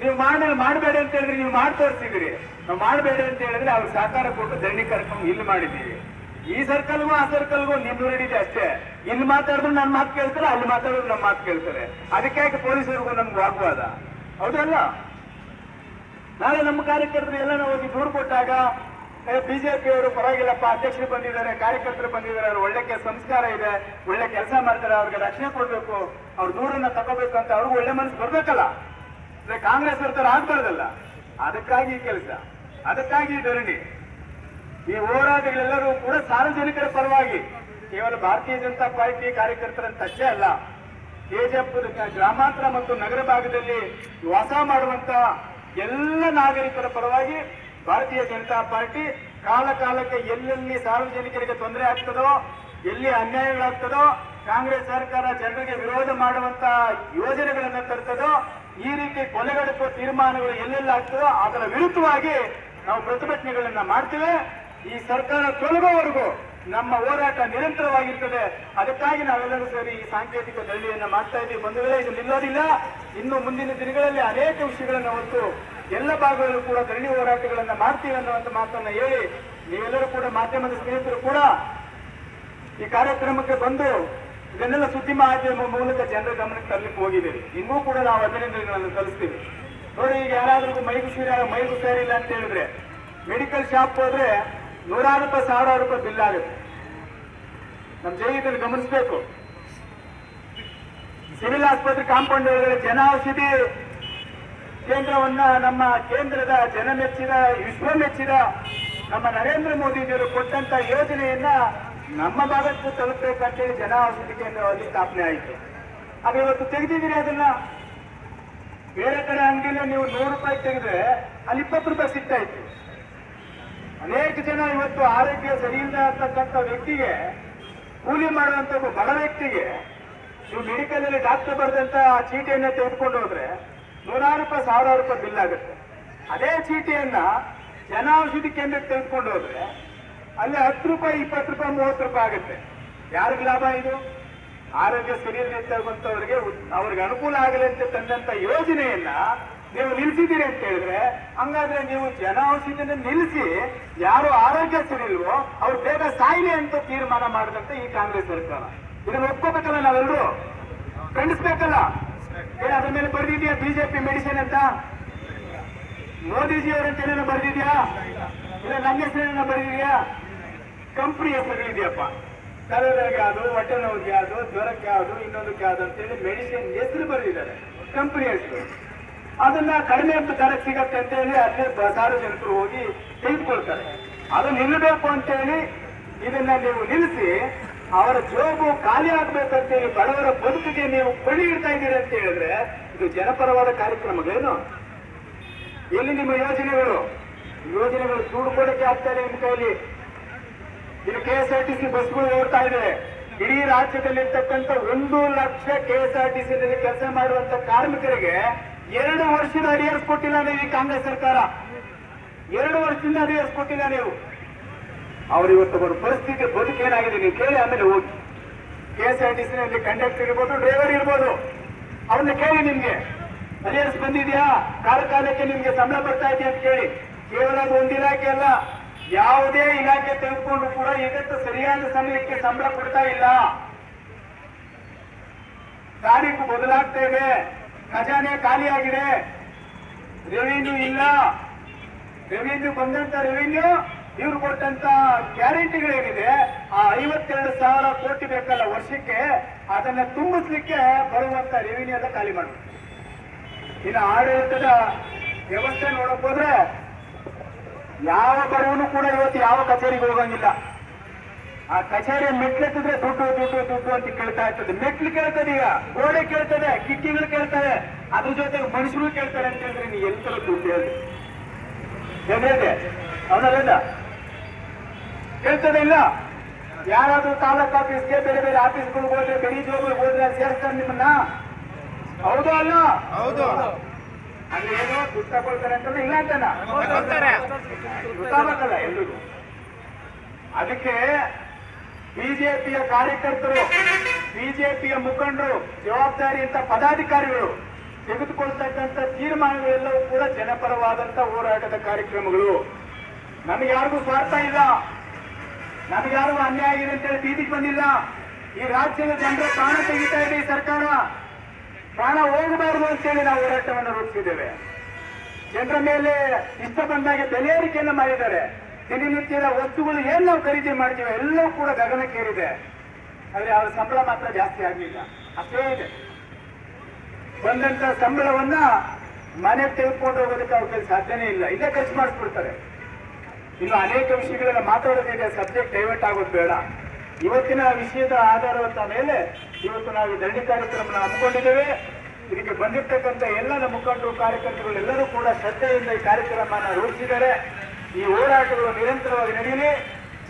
ನೀವು ಮಾಡಬೇಡಿ ಅಂತ ಹೇಳಿದ್ರೆ ನೀವು ಮಾಡಿ ತೋರಿಸಿದಿರಿ. ನಾವು ಮಾಡಬೇಡಿ ಅಂತ ಹೇಳಿದ್ರೆ ಅವ್ರಿಗೆ ಸಹಕಾರ ಕೊಟ್ಟು ಧರಣಿ ಕರ್ಕೊಂಡು ಇಲ್ಲಿ ಮಾಡಿದ್ದೀವಿ. ಈ ಸರ್ಕಲ್ಗೂ ಆ ಸರ್ಕಲ್ಗೂ ನಿಂದುವರಿದಿದೆ ಅಷ್ಟೇ. ಇಲ್ಲಿ ಮಾತಾಡಿದ್ರು ನನ್ನ ಮಾತು ಕೇಳ್ತಾರೆ, ಅಲ್ಲಿ ಮಾತಾಡಿದ್ರು ನಮ್ಮ ಮಾತು ಕೇಳ್ತಾರೆ. ಅದಕ್ಕಾಗಿ ಪೊಲೀಸರಿಗೂ ನಮ್ಗೆ ವಾಗ್ವಾದ, ಹೌದಲ್ಲ? ನಾಳೆ ನಮ್ಮ ಕಾರ್ಯಕರ್ತರು ಎಲ್ಲ ಹೋಗಿ ದೂರು ಕೊಟ್ಟಾಗ ಬಿಜೆಪಿಯವರು ಪರವಾಗಿಲ್ಲಪ್ಪ, ಅಧ್ಯಕ್ಷರು ಬಂದಿದ್ದಾರೆ, ಕಾರ್ಯಕರ್ತರು ಬಂದಿದ್ದಾರೆ, ಅವ್ರು ಒಳ್ಳೆ ಸಂಸ್ಕಾರ ಇದೆ, ಒಳ್ಳೆ ಕೆಲಸ ಮಾಡ್ತಾರೆ, ಅವ್ರಿಗೆ ರಕ್ಷಣೆ ಕೊಡ್ಬೇಕು, ಅವ್ರ ದೂರನ್ನ ತಗೋಬೇಕು ಅಂತ ಅವ್ರಿಗೂ ಒಳ್ಳೆ ಮನಸ್ಸು ಬರ್ಬೇಕಲ್ಲ. ಕಾಂಗ್ರೆಸ್ ಅವ್ರ ತರ ಆಗ್ಬಾರ್ದಲ್ಲ. ಅದಕ್ಕಾಗಿ ಈ ಕೆಲಸ, ಅದಕ್ಕಾಗಿ ಈ ಧರಣಿ. ಈ ಹೋರಾಟಗಳೆಲ್ಲರೂ ಕೂಡ ಸಾರ್ವಜನಿಕರ ಪರವಾಗಿ, ಕೇವಲ ಭಾರತೀಯ ಜನತಾ ಪಾರ್ಟಿ ಕಾರ್ಯಕರ್ತರಂತ ಅಷ್ಟೇ ಅಲ್ಲ, ಕೆಜಿಎಫ್ ಗ್ರಾಮಾಂತರ ಮತ್ತು ನಗರ ಭಾಗದಲ್ಲಿ ವಾಸ ಮಾಡುವಂತ ಎಲ್ಲ ನಾಗರಿಕರ ಪರವಾಗಿ ಭಾರತೀಯ ಜನತಾ ಪಾರ್ಟಿ ಕಾಲ ಕಾಲಕ್ಕೆ ಎಲ್ಲೆಲ್ಲಿ ಸಾರ್ವಜನಿಕರಿಗೆ ತೊಂದರೆ ಆಗ್ತದೋ, ಎಲ್ಲಿ ಅನ್ಯಾಯಗಳಾಗ್ತದೋ, ಕಾಂಗ್ರೆಸ್ ಸರ್ಕಾರ ಜನರಿಗೆ ವಿರೋಧ ಮಾಡುವಂತ ಯೋಜನೆಗಳನ್ನು ತರ್ತದೋ, ಈ ರೀತಿ ಕೊಲೆಗಡುಕುವ ತೀರ್ಮಾನಗಳು ಎಲ್ಲೆಲ್ಲ ಆಗ್ತದೋ ಅದರ ವಿರುದ್ಧವಾಗಿ ನಾವು ಪ್ರತಿಭಟನೆಗಳನ್ನ ಮಾಡ್ತೇವೆ. ಈ ಸರ್ಕಾರ ತೊಲಗುವವರೆಗೂ ನಮ್ಮ ಹೋರಾಟ ನಿರಂತರವಾಗಿರ್ತದೆ. ಅದಕ್ಕಾಗಿ ನಾವೆಲ್ಲರೂ ಸೇರಿ ಈ ಸಾಂಕೇತಿಕ ಧರಣಿಯನ್ನ ಮಾಡ್ತಾ ಇದ್ದೀವಿ. ಬಂಧುಗಳೇ, ಇದು ನಿಲ್ಲೋದಿಲ್ಲ. ಇನ್ನು ಮುಂದಿನ ದಿನಗಳಲ್ಲಿ ಅನೇಕ ವಿಷಯಗಳನ್ನು ಹೊತ್ತು ಎಲ್ಲ ಭಾಗಗಳಲ್ಲೂ ಕೂಡ ಧರಣಿ ಹೋರಾಟಗಳನ್ನ ಮಾಡ್ತೀವಿ ಅನ್ನುವಂಥ ಮಾತನ್ನ ಹೇಳಿ, ನೀವೆಲ್ಲರೂ ಕೂಡ ಮಾಧ್ಯಮದ ಸ್ನೇಹಿತರು ಕೂಡ ಈ ಕಾರ್ಯಕ್ರಮಕ್ಕೆ ಬಂದು ಇದನ್ನೆಲ್ಲ ಸುದ್ದಿ ಮಾಧ್ಯಮ ಮೂಲಕ ಜನರ ಗಮನಕ್ಕೆ ತರಲಿಕ್ಕೆ ಹೋಗಿದ್ದೀರಿ. ಇನ್ನೂ ಕೂಡ ನಾವು ಅಭಿನಂದನೆಗಳನ್ನು ಸಲ್ಲಿಸ್ತೀವಿ. ನೋಡಿ, ಈಗ ಯಾರಾದ್ರೂ ಮೈಗೂ ಸೇರಿಲ್ಲ ಅಂತ ಹೇಳಿದ್ರೆ ಮೆಡಿಕಲ್ ಶಾಪ್ ಹೋದ್ರೆ 100 ರೂಪಾಯಿ 1000 ರೂಪಾಯಿ ಬಿಲ್ ಆಗುತ್ತೆ. ನಮ್ಮ ಜೈವಿದಲ್ಲಿ ಗಮನಿಸಬೇಕು. ಸಿವಿಲ್ ಆಸ್ಪತ್ರೆ ಕಾಂಪೌಂಡ್ ಒಳಗಡೆ ಜನೌಷಧಿ ಕೇಂದ್ರವನ್ನ ನಮ್ಮ ಕೇಂದ್ರದ ಜನಮೆಚ್ಚಿದ ವಿಶ್ವಮೆಚ್ಚಿದ ನಮ್ಮ ನರೇಂದ್ರ ಮೋದಿಜಿಯವರು ಕೊಟ್ಟಂತ ಯೋಜನೆಯನ್ನ ನಮ್ಮ ಭಾಗಕ್ಕೂ ತಲುಪಬೇಕಂತೇಳಿ ಜನೌಷಧಿ ಕೇಂದ್ರವಾಗಿ ಸ್ಥಾಪನೆ ಆಯಿತು. ಆಗ ಇವತ್ತು ತೆಗೆದಿದ್ದೀರಿ ಅದನ್ನ. ಬೇರೆ ಕಡೆ ಅಂಗಡಿಯಲ್ಲಿ ನೀವು 100 ರೂಪಾಯಿ ತೆಗೆದ್ರೆ ಅಲ್ಲಿ 20 ರೂಪಾಯಿ ಸಿಗ್ತಾ ಇತ್ತು. ಅನೇಕ ಜನ ಇವತ್ತು ಆರೋಗ್ಯ ಸರಿ ಇಲ್ಲದೆ ಅಂತಕ್ಕಂಥ ವ್ಯಕ್ತಿಗೆ, ಕೂಲಿ ಮಾಡುವಂತ ಒಬ್ಬ ಬಡ ವ್ಯಕ್ತಿಗೆ ನೀವು ಮೆಡಿಕಲ್ ಅಲ್ಲಿ ಡಾಕ್ಟರ್ ಬರೆದಂತ ಚೀಟಿಯನ್ನ ತೆಗೆದುಕೊಂಡು ಹೋದ್ರೆ 100 ರೂಪಾಯಿ 1000 ರೂಪಾಯಿ ಬಿಲ್ ಆಗುತ್ತೆ. ಅದೇ ಚೀಟಿಯನ್ನ ಜನೌಷಧಿ ಕೇಂದ್ರಕ್ಕೆ ತೆಗೆದುಕೊಂಡು ಹೋದ್ರೆ ಅಲ್ಲಿ 10 ರೂಪಾಯಿ 20 ರೂಪಾಯಿ 30 ರೂಪಾಯಿ ಆಗುತ್ತೆ. ಯಾರಿಗೆ ಲಾಭ ಇದು? ಆರೋಗ್ಯ ಸರಿ ಇಲ್ಲದಂತವರಿಗೆ ಅವ್ರಿಗೆ ಅನುಕೂಲ ಆಗಲಿ ಅಂತ ತಂದಂತ ಯೋಜನೆಯನ್ನ ನೀವು ನಿಲ್ಲಿಸಿದ್ದೀರಿ ಅಂತ ಹೇಳಿದ್ರೆ, ಹಂಗಾದ್ರೆ ನೀವು ಜನೌಷಧಿಯನ್ನು ನಿಲ್ಲಿಸಿ ಯಾರು ಆರೋಗ್ಯ ಸರಿ ಇಲ್ವೋ ಅವ್ರು ಬೇಗ ಸಾಯಿಲಿ ಅಂತ ತೀರ್ಮಾನ ಮಾಡಿದಂತ ಈ ಕಾಂಗ್ರೆಸ್ ಸರ್ಕಾರ. ಇದನ್ನು ಒಪ್ಕೋಬೇಕಲ್ಲ, ನಾವೆಲ್ಲರೂ ಖಂಡಿಸ್ಬೇಕಲ್ಲ. ಅದ್ರ ಮೇಲೆ ಬರೆದಿದ್ಯಾ ಬಿಜೆಪಿ ಮೆಡಿಸಿನ್ ಅಂತ? ಮೋದಿಜಿ ಅವರಂತ ಏನೇನೋ ಬರೆದಿದ್ಯಾ? ಇಲ್ಲ ನನ್ನ ಹೆಸರೇನ ಬರೆದಿದ್ಯಾ? ಕಂಪ್ನಿ ಹೆಸರುಗಳಿದೆಯಪ್ಪ. ತಲೆಗೆ ಯಾವುದು, ಹೊಟ್ಟೆ ನೋವಿಗೆ ಯಾವುದು, ಜ್ವರಕ್ಕೆ ಯಾವುದು, ಇನ್ನೊಂದಕ್ಕೆ ಯಾವುದು ಅಂತೇಳಿ ಮೆಡಿಸಿನ್ ಹೆಸರು ಬರೆದಿದ್ದಾರೆ, ಕಂಪನಿ ಹೆಸರು. ಅದನ್ನ ಕಡಿಮೆ ದರಕ್ಕೆ ಸಿಗತ್ತೆ ಅಂತ ಹೇಳಿ ಅಲ್ಲೇ ಸಾರ್ವಜನಿಕರು ಹೋಗಿ ತೆಗೆದುಕೊಳ್ತಾರೆ. ಅದು ನಿಲ್ಲಬೇಕು ಅಂತೇಳಿ ಇದನ್ನ ನೀವು ನಿಲ್ಲಿಸಿ ಅವರ ಜೋಬು ಖಾಲಿ ಆಗ್ಬೇಕಂತೇಳಿ ಬಡವರ ಬದುಕಿಗೆ ನೀವು ಬಳಿ ಇಡ್ತಾ ಇದ್ದೀರಿ ಅಂತ ಹೇಳಿದ್ರೆ ಇದು ಜನಪರವಾದ ಕಾರ್ಯಕ್ರಮಗಳೇನು? ಎಲ್ಲಿ ನಿಮ್ಮ ಯೋಜನೆಗಳು? ದುಡ್ಡು ಕೊಡಕ್ಕೆ ಆಗ್ತಾ ಇಲ್ಲ ನಿಮ್ಮ ಕೈಲಿ. ಇದು KSRTC ಬಸ್ಗಳು ಓಡ್ತಾ ಇದೆ. ಇಡೀ ರಾಜ್ಯದಲ್ಲಿರ್ತಕ್ಕಂಥ 1 ಲಕ್ಷ KSRTCನಲ್ಲಿ ಕೆಲಸ ಮಾಡುವಂತ ಕಾರ್ಮಿಕರಿಗೆ 2 ವರ್ಷದ ಅರಿಯರ್ಸ್ ಕೊಟ್ಟಿಲ್ಲ ನೀವು. ಈ ಕಾಂಗ್ರೆಸ್ ಸರ್ಕಾರ 2 ವರ್ಷದಿಂದ ಅರಿಯರ್ಸ್ ಕೊಟ್ಟಿಲ್ಲ ನೀವು. ಅವ್ರು ಇವತ್ತು ಬರೋ ಪರಿಸ್ಥಿತಿ ಬದುಕೇನಾಗಿದೆ ನೀವು ಕೇಳಿ, ಆಮೇಲೆ ಹೋಗಿ. KSRTCನಲ್ಲಿ ಕಂಡಕ್ಟರ್ ಇರ್ಬೋದು, ಡ್ರೈವರ್ ಇರ್ಬೋದು, ಅವ್ರನ್ನ ಕೇಳಿ ನಿಮ್ಗೆ ಅರಿಯರ್ಸ್ ಬಂದಿದ್ಯಾ, ಕಾಲಕ್ಕೆ ನಿಮ್ಗೆ ಸಂಬಳ ಬರ್ತಾ ಇದೆಯಾ ಅಂತ ಕೇಳಿ. ಕೇವಲ ಅದು ಒಂದು ಇಲಾಖೆ ಅಲ್ಲ, ಯಾವುದೇ ಇಲಾಖೆ ತೆಗೆದುಕೊಂಡು ಕೂಡ ಇದಕ್ಕೆ ಸರಿಯಾದ ಸಮಯಕ್ಕೆ ಸಂಬಳ ಕೊಡ್ತಾ ಇಲ್ಲ. ತಾರೀಕು ಬದಲಾಗ್ತಾ ಇದೆ, ಖಜಾನೆ ಖಾಲಿಯಾಗಿದೆ, ರೆವಿನ್ಯೂ ಇಲ್ಲ. ರೆವಿನ್ಯೂ ಬಂದಂತ ರೆವಿನ್ಯೂ ಇವ್ರು ಕೊಟ್ಟಂತ ಗ್ಯಾರಂಟಿಗಳೇನಿದೆ, ಆ 52,000 ಕೋಟಿ ಬೇಕಲ್ಲ ವರ್ಷಕ್ಕೆ, ಅದನ್ನ ತುಂಬಿಸ್ಲಿಕ್ಕೆ ಬರುವಂತ ರೆವಿನ್ಯೂ ಎಲ್ಲ ಖಾಲಿ ಮಾಡಬೇಕು. ಇನ್ನು ಆಡಳಿತದ ವ್ಯವಸ್ಥೆ ನೋಡಕ್ ಹೋದ್ರೆ ಯಾವ ಬಡವನು ಕೂಡ ಇವತ್ತು ಯಾವ ಕಚೇರಿಗೆ ಹೋಗಂಗಿಲ್ಲ. ಆ ಕಚೇರಿ ಮೆಟ್ಲೆತ್ತಿದ್ರೆ ದುಡ್ಡು ದುಡ್ಡು ದುಡ್ಡು ಅಂತ ಕೇಳ್ತಾ ಇರ್ತದೆ. ಮೆಟ್ಲು ಕೇಳ್ತದೆ, ಈಗ ಗೋಡೆ ಕೇಳ್ತದೆ, ಕಿಕ್ಕಿಗಳು ಕೇಳ್ತವೆ, ಅದ್ರ ಜೊತೆಗೆ ಮನುಷ್ಯರು ಕೇಳ್ತಾರೆ ಅಂತ ಹೇಳಿದ್ರೆ ನೀವು ಎಲ್ತರ ದುಡ್ಡು ಹೇಳಿ ಹೇಗಿದೆ? ಅವನಲ್ಲ ಕೇಳ್ತದೆ ಇಲ್ಲ. ಯಾರಾದ್ರೂ ತಾಲೂಕ್ ಆಫೀಸ್ಗೆ ಬೇರೆ ಬೇರೆ ಆಫೀಸ್ಗಳಿಗೆ ಹೋದ್ರೆ ಬೆಳಿ ಜೋಬಿಗೆ ಹೋದ್ರೆ ಸೇರ್ತಾರೆ ನಿಮ್ಮನ್ನ. ಹೌದು ಅಲ್ಲ? ಹೌದು. ಅಲ್ಲಿ ಏನೋ ದುಡ್ಡು ತಗೊಳ್ತಾರೆ ಅಂತಂದ್ರೆ ಇಲ್ಲ ಅಂತಾನ ಗೊತ್ತಾಗಲ್ಲ ಎಲ್ರಿಗೂ. ಅದಕ್ಕೆ ಬಿಜೆಪಿಯ ಕಾರ್ಯಕರ್ತರು, ಬಿಜೆಪಿಯ ಮುಖಂಡರು, ಜವಾಬ್ದಾರಿಯಂತ ಪದಾಧಿಕಾರಿಗಳು ತೆಗೆದುಕೊಳ್ತಕ್ಕಂಥ ತೀರ್ಮಾನಗಳೆಲ್ಲವೂ ಕೂಡ ಜನಪರವಾದಂತ ಹೋರಾಟದ ಕಾರ್ಯಕ್ರಮಗಳು. ನಮಗೆ ಯಾರಿಗೂ ಸ್ವಾರ್ಥ ಇಲ್ಲ, ನಮಗೆ ಯಾರಿಗೂ ಅನ್ಯಾಯ ಆಗಿದೆ ಅಂತೇಳಿ ಬೀದಿಗೆ ಬಂದಿಲ್ಲ. ಈ ರಾಜ್ಯದ ಜನರ ಪ್ರಾಣ ತೆಗಿತಾ ಇದೆ ಈ ಸರ್ಕಾರ. ಪ್ರಾಣ ಹೋಗಬಾರದು ಅಂತೇಳಿ ನಾವು ಹೋರಾಟವನ್ನು ರೂಪಿಸಿದ್ದೇವೆ. ಜನರ ಮೇಲೆ ಇಷ್ಟ ಬಂದಾಗೆ ಬೆಲೆ ಏರಿಕೆಯನ್ನು ಮಾಡಿದ್ದಾರೆ. ದಿನನಿತ್ಯದ ವಸ್ತುಗಳು ಏನ್ ನಾವು ಖರೀದಿ ಮಾಡ್ತೀವಿ ಎಲ್ಲವೂ ಕೂಡ ಗಗನಕ್ಕೇರಿದೆ. ಆದ್ರೆ ಅವ್ರ ಸಂಬಳ ಮಾತ್ರ ಜಾಸ್ತಿ ಆಗಲಿಲ್ಲ, ಅಷ್ಟೇ ಇದೆ. ಬಂದಂತ ಸಂಬಳವನ್ನ ಮನೆಗೆ ತೆಗೆದುಕೊಂಡು ಹೋಗೋದಕ್ಕೆ ಅವ್ರಿಗೆ ಸಾಧ್ಯನೇ ಇಲ್ಲ, ಇಲ್ಲೇ ಖರ್ಚು ಮಾಡಿಸ್ಬಿಡ್ತಾರೆ. ಇನ್ನು ಅನೇಕ ವಿಷಯಗಳೆಲ್ಲ ಮಾತಾಡೋದಿದೆ, ಸಬ್ಜೆಕ್ಟ್ ಡೈವರ್ಟ್ ಆಗೋದು ಬೇಡ. ಇವತ್ತಿನ ವಿಷಯದ ಆಧಾರದ ಮೇಲೆ ಇವತ್ತು ನಾವು ಧರಣಿ ಕಾರ್ಯಕ್ರಮ ಹಮ್ಮಿಕೊಂಡಿದ್ದೇವೆ. ಇದಕ್ಕೆ ಬಂದಿರ್ತಕ್ಕಂಥ ಎಲ್ಲ ಮುಖಂಡರು, ಕಾರ್ಯಕರ್ತರು ಎಲ್ಲರೂ ಕೂಡ ಶ್ರದ್ಧೆಯಿಂದ ಈ ಕಾರ್ಯಕ್ರಮನ ರೂಪಿಸಿದ್ದಾರೆ. ಈ ಹೋರಾಟಗಳು ನಿರಂತರವಾಗಿ ನಡೆಯಲಿ,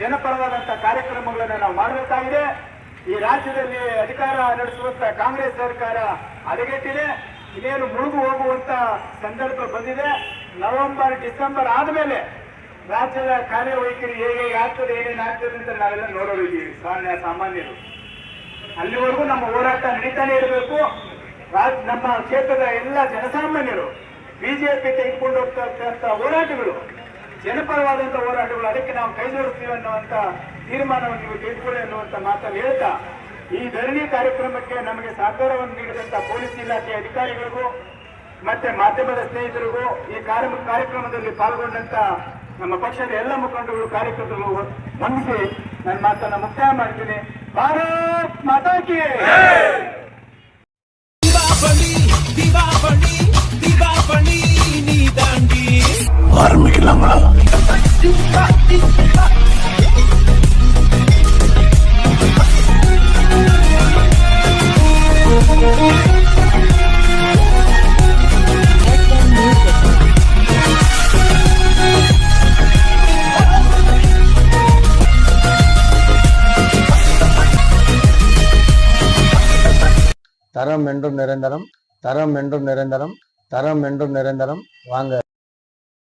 ಜನಪರವಾದಂತಹ ಕಾರ್ಯಕ್ರಮಗಳನ್ನು ನಾವು ಮಾಡಬೇಕಾಗಿದೆ. ಈ ರಾಜ್ಯದಲ್ಲಿ ಅಧಿಕಾರ ನಡೆಸುವಂತ ಕಾಂಗ್ರೆಸ್ ಸರ್ಕಾರ ಹದಗೆಟ್ಟಿದೆ. ಇನ್ನೇನು ಮುಳುಗು ಹೋಗುವಂತ ಸಂದರ್ಭ ಬಂದಿದೆ. ನವೆಂಬರ್, ಡಿಸೆಂಬರ್ ಆದ್ಮೇಲೆ ರಾಜ್ಯದ ಕಾರ್ಯವೈಖರಿ ಹೇಗೆ ಆಗ್ತದೆ, ಏನೇನು ಆಗ್ತದೆ ಅಂತ ನಾವೆಲ್ಲ ನೋಡೋರಿದ್ದೀವಿ ಸಾಮಾನ್ಯರು. ಅಲ್ಲಿವರೆಗೂ ನಮ್ಮ ಹೋರಾಟ ನಡೀತಾನೆ ಇರಬೇಕು. ನಮ್ಮ ಕ್ಷೇತ್ರದ ಎಲ್ಲ ಜನಸಾಮಾನ್ಯರು ಬಿಜೆಪಿ ತೆಗೆದುಕೊಂಡು ಹೋಗ್ತಕ್ಕಂಥ ಹೋರಾಟಗಳು ಜನಪರವಾದಂತ ಹೋರಾಟಗಳು, ಅದಕ್ಕೆ ನಾವು ಕೈ ಜೋಡಿಸ್ತೀವಿ ಅನ್ನುವಂತ ತೀರ್ಮಾನವನ್ನು ನೀವು ತೆಗೆದುಕೊಳ್ಳಿ ಅನ್ನುವಂತ ಮಾತನ್ನು ಹೇಳ್ತಾ, ಈ ಧರಣಿ ಕಾರ್ಯಕ್ರಮಕ್ಕೆ ನಮಗೆ ಸಹಕಾರವನ್ನು ನೀಡಿದಂತ ಪೊಲೀಸ್ ಇಲಾಖೆ ಅಧಿಕಾರಿಗಳಿಗೂ ಮತ್ತೆ ಮಾಧ್ಯಮದ ಸ್ನೇಹಿತರಿಗೂ, ಈ ಕಾರ್ಯಕ್ರಮದಲ್ಲಿ ಪಾಲ್ಗೊಂಡಂತ ನಮ್ಮ ಪಕ್ಷದ ಎಲ್ಲ ಮುಖಂಡರು, ಕಾರ್ಯಕರ್ತರು ವಂದಿಸಿ ನನ್ನ ಮಾತನ್ನ ಮುಕ್ತಾಯ ಮಾಡ್ತೀನಿ. ಭಾರತ್ ಮಾತಾ ಕಿ ஆரம்பிக்கலாங்களா? தரம் என்றும் நிரந்தரம், தரம் என்றும் நிரந்தரம், தரம் என்றும் நிரந்தரம். வாங்க